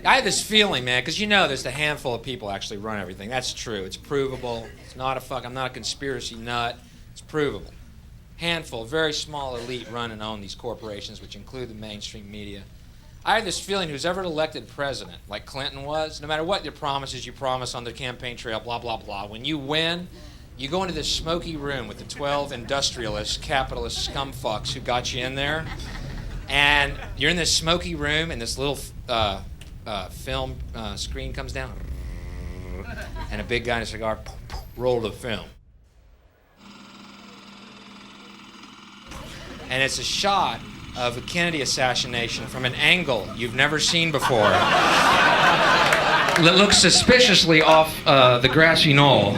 I have this feeling, man, because you know there's a handful of people actually run everything. That's true. It's provable. It's not I'm not a conspiracy nut. It's provable. Handful, very small elite run and own these corporations, which include the mainstream media. I have this feeling who's ever elected president, like Clinton was, no matter what your promises you promise on the campaign trail, blah, blah, blah, when you win, you go into this smoky room with the 12 industrialist, capitalist scumfucks who got you in there, and you're in this smoky room, and this little film screen comes down, and a big guy in a cigar, roll the film. And it's a shot of a Kennedy assassination from an angle you've never seen before. It looks suspiciously off the grassy knoll.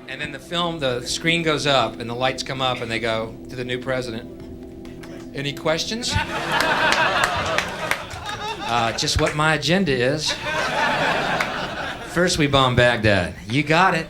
And then the screen goes up and the lights come up and they go to the new president. Any questions? Just what my agenda is. First we bomb Baghdad. You got it.